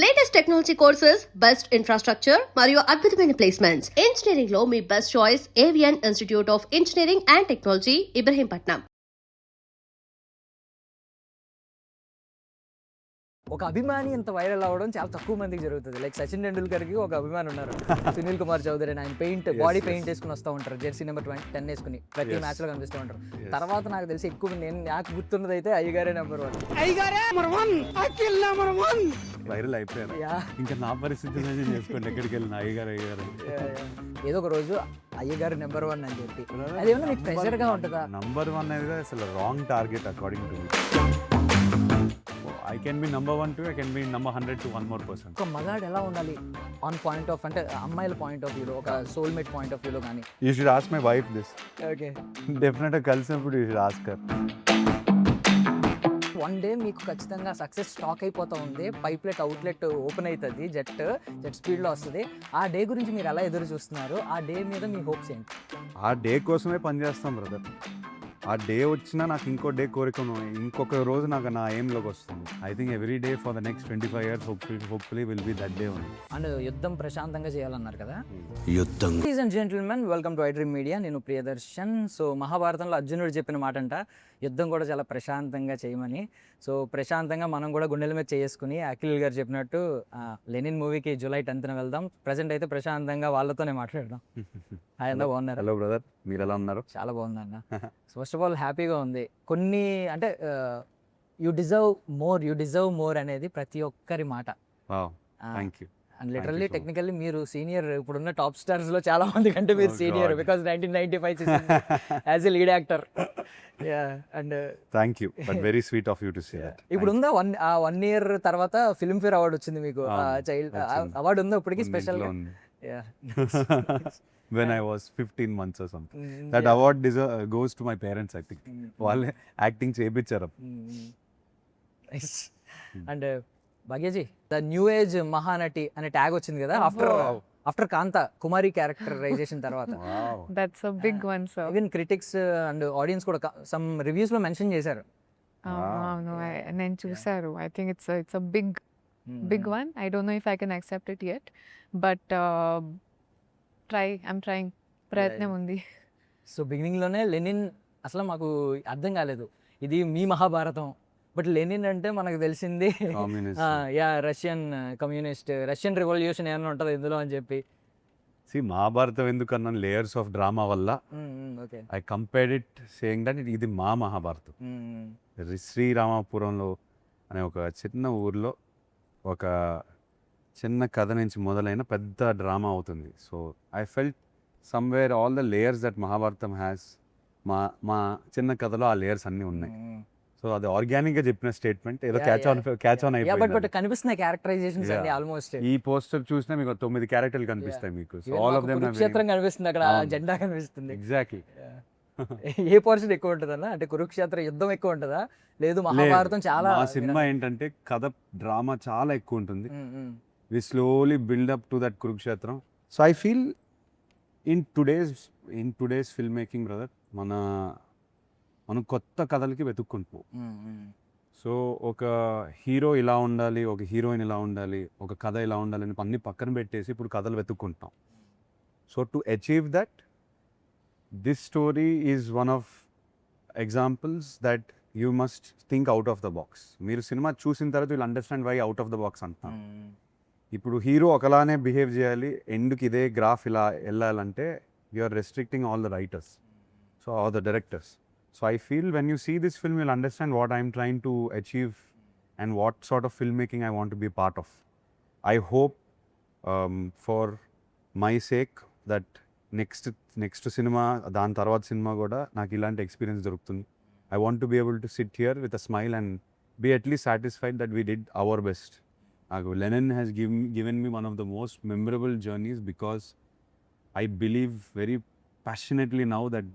Latest technology courses, best infrastructure మరియు అద్భుతమైన placements. Engineering లో మీ best choice Avian institute of engineering and technology, Ibrahimpatnam. ఒక అభిమాని ఇంత వైరల్ అవ్వడం చాలా తక్కువ మందికి జరుగుతుంది. లైక్ సచిన్ టెండూల్కర్కి ఒక అభిమాని ఉన్నారు, సునీల్ కుమార్ చౌదరి. ఆయన బాడీ పెయింట్ వేసుకుని వస్తూ ఉంటారు, జెర్సీ నెంబర్ 10 వేసుకుని ప్రతి మ్యాచ్ లో కనిపిస్తూ ఉంటారు. తర్వాత నాకు తెలిసి ఎక్కువ నాకు గుర్తున్నది అయితే అయ్యగారే నెంబర్ 1 వైరల్ అయిపోయారు. ఇంకా నా పరిస్థితి చేసుకోండి, ఎక్కడికి వెళ్ళిన అయ్యగారు ఏదో ఒక రోజు అయ్యగారు నెంబర్ 1 అని చెప్పి అదేమన్నా మీకు ప్రెషర్ గా ఉంటుందా? నంబర్ 1 అనేది అసలు wrong target according to me. I can be number 1 too, I can be number 100 to one more person. ఒక మగాడు ఎలా ఉండాలి ఆన్ పాయింట్ ఆఫ్ అంటే అమ్మాయిల పాయింట్ ఆఫ్ వ్యూలో, ఒక సోల్మేట్ పాయింట్ ఆఫ్ వ్యూలో కానీ? You should ask my wife this. Okay, Definitely కలిసినప్పుడు you should ask her. One day మీకు ఖచ్చితంగా సక్సెస్ స్టాక్ అయిపోతూ ఉంది, పైప్లెట్ అవుట్లెట్ ఓపెన్ అవుతుంది, జెట్ స్పీడ్లో వస్తుంది. ఆ డే గురించి మీరు ఎలా ఎదురు చూస్తున్నారు? ఆ డే మీద మీ హోప్స్ ఏంటి? ఆ డే కోసమే పనిచేస్తాం బ్రదర్. ఆ డే వచ్చినా నాకు ఇంకో డే కోరికను, ఇంకొక రోజు నాకు నా ఎయిమ్లోకి వస్తుంది. I think every day for the next 25 years hopefully will be that day only. And యుద్ధం ప్రశాంతంగా చేయాలన్నారు కదా. Ladies and gentlemen, welcome to iDream media. నేను ప్రియదర్శన్. సో మహాభారతంలో అర్జునుడు చెప్పిన మాట అంట, యుద్ధం కూడా చాలా ప్రశాంతంగా చేయమని. సో ప్రశాంతంగా మనం కూడా గుండెల మీద చేసుకుని అఖిల్ గారు చెప్పినట్టు లెనిన్ మూవీకి July 10th వెళ్దాం. ప్రజెంట్ అయితే ప్రశాంతంగా వాళ్ళతోనే మాట్లాడదాం. హాయ్ అన్న, బాగున్నారు? హలో బ్రదర్, మీరు ఎలా ఉన్నారు? చాలా బాగుందన్న. ఫస్ట్ ఆఫ్ ఆల్ హ్యాపీగా ఉంది. కొన్ని అంటే యూ డిజర్వ్ మోర్ అనేది ప్రతి ఒక్కరి మాట. Thank you. And literally technically మీరు సీనియర్, ఇప్పుడున్న టాప్ స్టార్స్ లో చాలా మంది కంటే మీరు senior, because 1995 as a lead actor. And thank you, but very sweet of you to say that. ఇప్పుడు ఉందా 1 year తర్వాత ఫిల్మ్ఫేర్ అవార్డు వచ్చింది మీకు, చైల్డ్ అవార్డు ఉందా ఇప్పటికి special? When I was 15 months or something. That award goes to my parents, I think. వాళ్ళే acting చేయించారు. And Bhagyaji, the new age Mahanati అనే ట్యాగ్ వచ్చింది కదా ఆఫ్టర్ కాంతా కుమారి క్యారెక్టరైజేషన్ తర్వాత. That's a big one sir. Even critics and audience కూడా some reviews లో mention చేశారు. అవును, నేను చూసారు. I think it's a big one. I don't know if I can accept it yet, but I'm trying. ప్రయత్నం ఉంది. So beginning లోనే Lenin అసలు మాకు అర్థం కాలేదు, ఇది మీ మహాభారతం. బట్ లెనిన్ అంటే మనకు తెలిసింది రష్యన్ కమ్యూనిస్ట్, రష్యన్ రెవల్యూషన్ ఏమైనా ఉంటుంది ఇందులో అని చెప్పి. మహాభారతం ఎందుకన్నా లేయర్స్ ఆఫ్ డ్రామా వల్ల I compared it saying that ఇది మా మహాభారతం. శ్రీరామపురంలో అనే ఒక చిన్న ఊర్లో ఒక చిన్న కథ నుంచి మొదలైన పెద్ద డ్రామా అవుతుంది. So I felt somewhere all the layers that Mahabharatam has. మా చిన్న కథలో ఆ లేయర్స్ అన్నీ ఉన్నాయి. సో అది ఆర్గానిక్ గా చెప్పిన స్టేట్మెంట్, ఏదో క్యాచ్ ఆన్ అయిపోయింది. కనిపిస్తున్నాయి క్యారెక్టరైజేషన్స్ అన్ని ఆల్మోస్ట్. ఈ పోస్టర్ చూసినా మీకు 9 క్యారెక్టర్లు కనిపిస్తాయి మీకు. సో ఆల్ ఆఫ్ దెం కురుక్షేత్రం కనిపిస్తుంది, అక్కడ జెండా కనిపిస్తుంది. ఎగ్జాక్ట్లీ. ఏ పోర్షన్ ఎక్కువ ఉంటుందన్న? అంటే కురుక్షేత్ర యుద్ధం ఎక్కువ ఉంటుందా, లేదు మహాభారతం చాలా? సినిమా ఏంటంటే కథ డ్రామా చాలా ఎక్కువ ఉంటుంది. We slowly build up to that Kurukshetram. So I feel in today's film making brother, మనం కొత్త కథలకి వెతుక్కుంటూ. సో ఒక హీరో ఇలా ఉండాలి, ఒక హీరోయిన్ ఇలా ఉండాలి, ఒక కథ ఇలా ఉండాలి అని అన్ని పక్కన పెట్టేసి ఇప్పుడు కథలు వెతుక్కుంటాం. So to achieve that, this story is one of examples that you must think out of the box. మీరు సినిమా చూసిన తర్వాత will understand why out of the box అంటున్నాం. ఇప్పుడు హీరో ఒకలానే బిహేవ్ చేయాలి, ఎండ్కి ఇదే గ్రాఫ్ ఇలా వెళ్ళాలంటే you are restricting all the writers, so all the directors. So I feel when you see this film, you'll understand what I'm trying to achieve and what sort of filmmaking I want to be part of. I hope for my sake that next cinema, dan tarvata cinema kuda naaku ilanti experience dorukutundi. I want to be able to sit here with a smile and be at least satisfied that we did our best. Lenin has given me one of the most memorable journeys, because I believe very passionately now that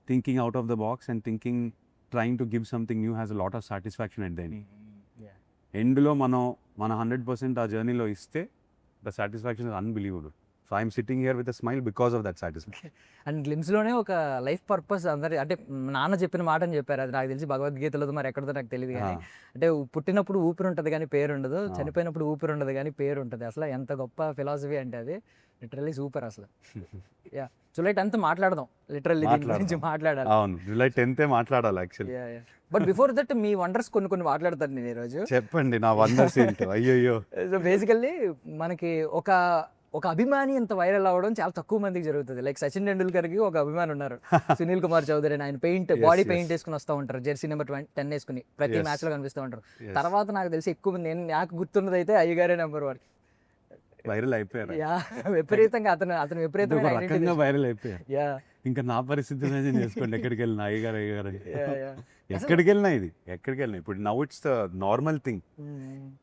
thinking out of the box and trying to give something new has a lot of satisfaction at the end. End lo mana 100% ఆ జర్నీలో ఇస్తే the satisfaction is unbelievable. So I'm sitting here with a smile because of that satisfaction. And గ్లిమ్స్లోనే ఒక life purpose అందరి అంటే నాన్న చెప్పిన మాట అని చెప్పారు, అది నాకు తెలిసి భగవద్గీతలో మరి ఎక్కడదో నాకు తెలియదు కానీ, అంటే పుట్టినప్పుడు ఊపిరి ఉంటుంది కానీ పేరు ఉండదు, చనిపోయినప్పుడు ఊపిరి ఉండదు కానీ పేరు ఉంటుంది. అసలు ఎంత గొప్ప ఫిలాసఫీ అంటే అది లిటరల్లీ సూపర్ అసలు. యా, జూలై 10th మాట్లాడదాం, లిటరల్లీ దీని గురించి మాట్లాడాలి. అవును, జూలై 10th మాట్లాడాలి actually. But before that me wonders కొన్ని మాట్లాడతాను నేను ఈరోజు. చెప్పండి నా వండర్స్ ఏంటో. అయ్యయ్యో. సో బేసికల్లీ మనకి ఒక అభిమాని ఇంత వైరల్ అవ్వడం చాలా తక్కువ మందికి జరుగుతుంది. లైక్ సచిన్ టెండూల్కర్కి ఒక అభిమాని ఉన్నారు, సునీల్ కుమార్ చౌదరి. ఆయన బాడీ పెయింట్ వేసుకుని వస్తూ ఉంటారు, జెర్సీ నెంబర్ 10 వేసుకుని ప్రతి మ్యాచ్ లో కనిపిస్తూ ఉంటారు. తర్వాత నాకు తెలిసి ఎక్కువ మంది, నాకు గుర్తున్నది అయితే అయ్యగారే నెంబర్ 1 వైరల్ అయిపోయారు. విపరీతంగా అతను విపరీతంగా వైరల్ అయిపోయారు. ఇంకా నా పరిస్థితి చేసుకోండి, ఎక్కడికి వెళ్ళినా అయ్యగారు ఎక్కడికి వెళ్ళినా ఇప్పుడు now it's the normal thing.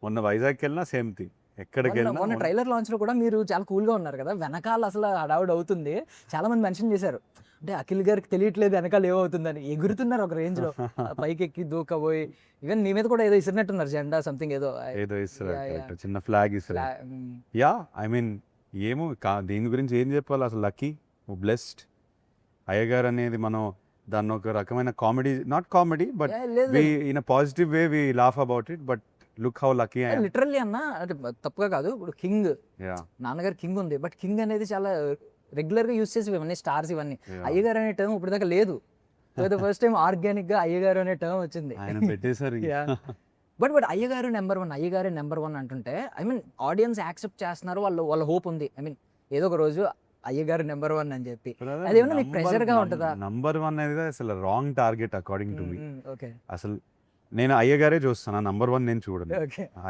మొన్న వైజాగ్కి వెళ్ళినా సేమ్ థింగ్, ఎక్కడికి వెళ్ళినా. మొన్న ట్రైలర్ లాంచ్ లో కూడా మీరు చాలా కూల్ గా ఉన్నారు కదా, వెనకాల అసలు హడావుడి అవుతుంది. చాలా మంది మెన్షన్ చేశారు, అంటే అఖిల్ గారికి తెలియట్లేదు వెనకాల ఏమవుతుందని, ఎగురుతున్నారు ఒక రేంజ్ లో, పైకి ఎక్కి దూకపోయి. ఈవెన్ మీ మీద కూడా ఏదో ఇసిరినట్టున్నారు, జెండా సంథింగ్ ఏదో ఇస్తారు, చిన్న ఫ్లాగ్ ఇస్తారు. యా, ఐ మీన్ ఏమో దీని గురించి ఏం చెప్పాలి అసలు. Lucky, blessed. అయ్యగారు అనేది మనం దాన్ని ఒక రకమైన comedy, not comedy but in a positive way we laugh about it. But look how lucky I am. Literally అన్న, అంటే తప్పుగా కాదు, ఇప్పుడు కింగ్, నాన్నగారు కింగ్ ఉంది, బట్ కింగ్ అనేది చాలా రెగ్యులర్ గా యూస్ చేసి ఇవన్నీ స్టార్స్ ఇవన్నీ. అయ్యగారు అనే టర్మ్ ఇప్పుడు దాకా లేదు. ఫస్ట్ టైం ఆర్గానిక్ గా అయ్యగారు అనే టర్మ్ వచ్చింది. బట్ అయ్యగారు నెంబర్ 1, అయ్యగారే నెంబర్ 1 అంటుంటే, ఐ మీన్ ఆడియన్స్ యాక్సెప్ట్ చేస్తున్నారు, వాళ్ళ హోప్ ఉంది. ఐ మీన్ ఏదో ఒక రోజు అయ్యగారు నెంబర్ 1 అని చెప్పి, అదేమన్నా మీకు ప్రెషర్ గా ఉంటుందా? నంబర్ 1 అనేది అసలు wrong target according to me. అసలు నేను అయ్యగారే చూస్తాను, నంబర్ 1 నేను చూడను.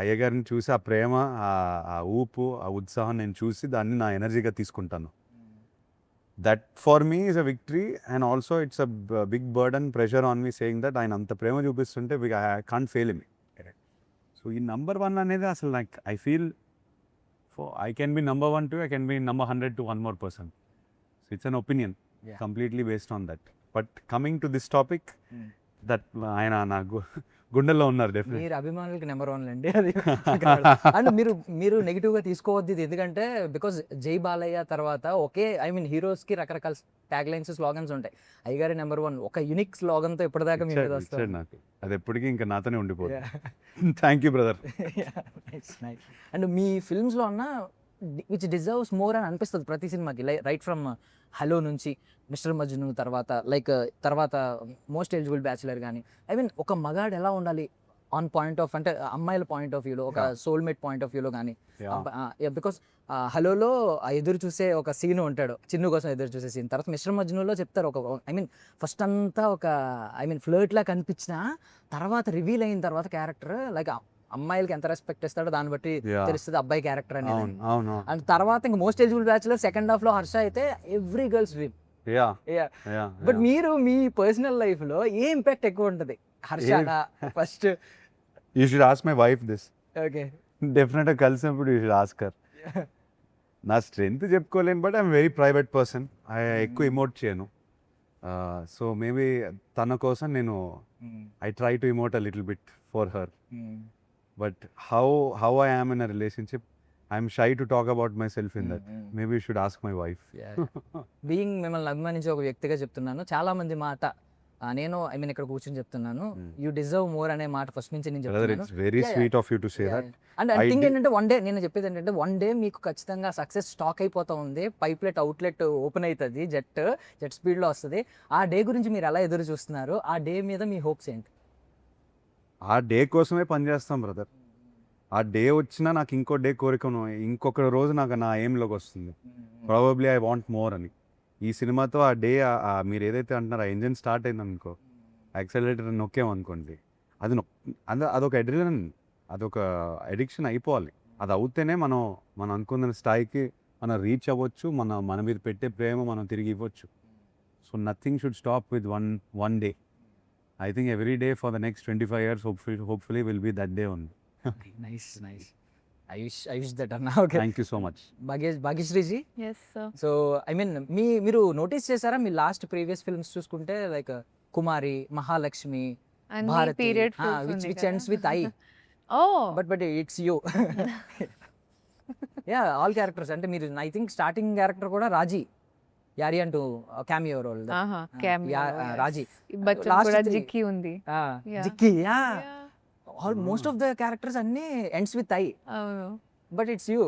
అయ్యగారిని చూసి ఆ ప్రేమ, ఆ ఊపు, ఆ ఉత్సాహం నేను చూసి దాన్ని నా ఎనర్జీగా తీసుకుంటాను. That for me is a victory. And also it's a big burden, pressure on me saying that ఆయన అంత ప్రేమ చూపిస్తుంటే I can't fail him. So ఈ నంబర్ 1 అనేది అసలు నాకు I feel I can be number 1 too, I can be number 100 to one more person. So it's an opinion, completely based on that. But coming to this topic, that ఆయన నా గుండెల్లో ఉన్నారు definitely. మీరు అభిమానులకి number 1 అండి అది. And మీరు negative గా తీసుకోవద్దు ఇది, ఎందుకంటే బికాజ్ జై బాలయ్య తర్వాత ఒకే, ఐ మీన్ హీరోస్ కి రకరకాల ట్యాగ్ లైన్స్, స్లోగన్స్ ఉంటాయి. అయ్యగారి నెంబర్ 1 ఒక యునిక్ స్లోగన్ తో ఇప్పటిదాకా మీ మీద వస్తారు. నాకు అది ఎప్పటికీ ఇంకా నాతోనే ఉండిపోతుంది. Thank you brother. And me films లో అన్న విచ్ డిజర్వ్స్ మోర్ అని అనిపిస్తుంది ప్రతి సినిమాకి. రైట్ ఫ్రమ్ హలో నుంచి మిస్టర్ మజ్ను తర్వాత మోస్ట్ ఎలిజిబుల్ బ్యాచులర్ కానీ, ఐ మీన్ ఒక మగాడు ఎలా ఉండాలి ఆన్ పాయింట్ ఆఫ్, అంటే అమ్మాయిల పాయింట్ ఆఫ్ వ్యూలో, ఒక సోల్మేట్ పాయింట్ ఆఫ్ వ్యూలో కానీ. బికాస్ హలోలో ఎదురు చూసే ఒక సీన్ ఉంటాడు, చిన్ను కోసం ఎదురు చూసే సీన్. తర్వాత మిస్టర్ మజ్నులో చెప్తారు ఐ మీన్ ఫస్ట్ అంతా ఒక ఫ్లర్ట్ లా కనిపించిన తర్వాత రివీల్ అయిన తర్వాత క్యారెక్టర్ లైక్ అమ్మాయిలకి ఎంత రెస్పెక్ట్ ఇస్తాడో దాన్ని బట్టి తెలుస్తుంది అబ్బాయి క్యారెక్టర్ అనేది. అండ్ తర్వాత ఇంకా most eligible bachelor second half లో హర్ష అయితే ఎవ్రీ గర్ల్స్ డ్రీమ్. బట్ మీరు మీ పర్సనల్ లైఫ్ లో ఏ ఇంపాక్ట్ ఎక్కువ ఉంటుంది, Harshana first? You should ask my wife this. Okay, definite గా కలిసినప్పుడు యూ షుడ్ ఆస్క్ హర్. నా స్ట్రెంగ్త్ చెప్పుకోలేను, but I'm very private person. ఎక్కువ ఇమోట్ చేయను. సో మేబీ తన కోసం నేను I try to emote a little bit for her. But how I am in a relationship, I'm shy to talk about myself in that. Maybe you should ask my wife. Being మిమ్మల్ని అభిమానించే ఒక వ్యక్తిగా చెప్తున్నాను, చాలా మంది మాట నేను I mean ఇక్కడ కూర్చొని చెప్తున్నాను, యూ డిజర్వ్ మోర్ అనే మాట ఫస్ట్ నుంచి నేను చెప్తున్నాను. It's very sweet of you to say that. And I think ఏంటంటే వన్ డే నేను చెప్పేది ఏంటంటే వన్ డే మీకు ఖచ్చితంగా సక్సెస్ స్టాక్ అయిపోతా ఉంది, పైప్లెట్ అవుట్లెట్ ఓపెన్ అవుతుంది, జెట్ స్పీడ్లో వస్తుంది. ఆ డే గురించి మీరు ఎలా ఎదురు చూస్తున్నారు, ఆ డే మీద మీ హోప్స్ ఏంటి? ఆ డే కోసమే పనిచేస్తాం బ్రదర్. ఆ డే వచ్చినా నాకు ఇంకో డే కోరికను, ఇంకొక రోజు నాకు నా ఎయిమ్లోకి వస్తుంది. ప్రాబబ్లీ ఐ వాంట్ మోర్ అని. ఈ సినిమాతో ఆ డే మీరు ఏదైతే అంటున్నారో ఆ ఇంజిన్ స్టార్ట్ అయింది అనుకో, యాక్సలరేటర్ నొక్కేమనుకోండి, అదొక అడ్రినలిన్, అదొక అడిక్షన్ అయిపోవాలి. అది అవుతేనే మనం అనుకున్న స్థాయికి మనం రీచ్ అవ్వచ్చు, మన మీద పెట్టే ప్రేమ మనం తిరిగి ఇవ్వచ్చు. So nothing should stop with one day. I think every day for the next 25 years hopefully will be that day only. Nice. I wish that Anna. Okay. Thank you so much. Bhagyashree ji. Yes sir. So I mean మీరు notice చేశారా మీ last previous films చూసుకుంటే like Kumari, Mahalakshmi, And Bharathi, period films which ends with I. Oh. But it's you. Yeah all characters అంటే మీరు I think starting character కూడా రాజీ యారి అంటూ cameo role cameo, Raji Bachchan Last కూడా three. జిక్కి ఉంది. Yeah. Jikki yeah Yeah. Most of the characters అన్ని ends with I అవును. But it's you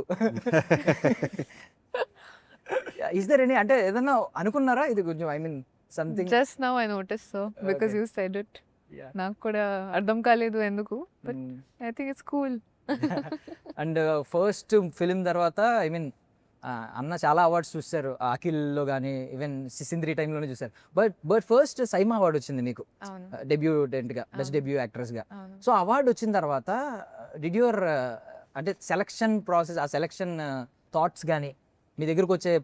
is there any అంటే ఏదన్నా అనుకున్నారా ఇది కొంచెం I mean something just now I notice so because you said it. నాకు కూడా అర్థం కాలేదు ఎందుకు, but I think it's cool. And first film తర్వాత ఐ మీన్ అన్న చాలా అవార్డ్స్ చూస్తారు అఖిల్లో కానీ ఈవెన్ సిసింద్రి టైంలోనే చూసారు. బట్ ఫస్ట్ సైమా అవార్డు వచ్చింది మీకు అవును. డెబ్యూటెంట్గా బెస్ట్ డెబ్యూ యాక్ట్రెస్గా. అవును. సో అవార్డు వచ్చిన తర్వాత డిడ్ యువర్ అంటే సెలక్షన్ ప్రాసెస్ ఆ సెలక్షన్ థాట్స్ కానీ మీ దగ్గరకు వచ్చే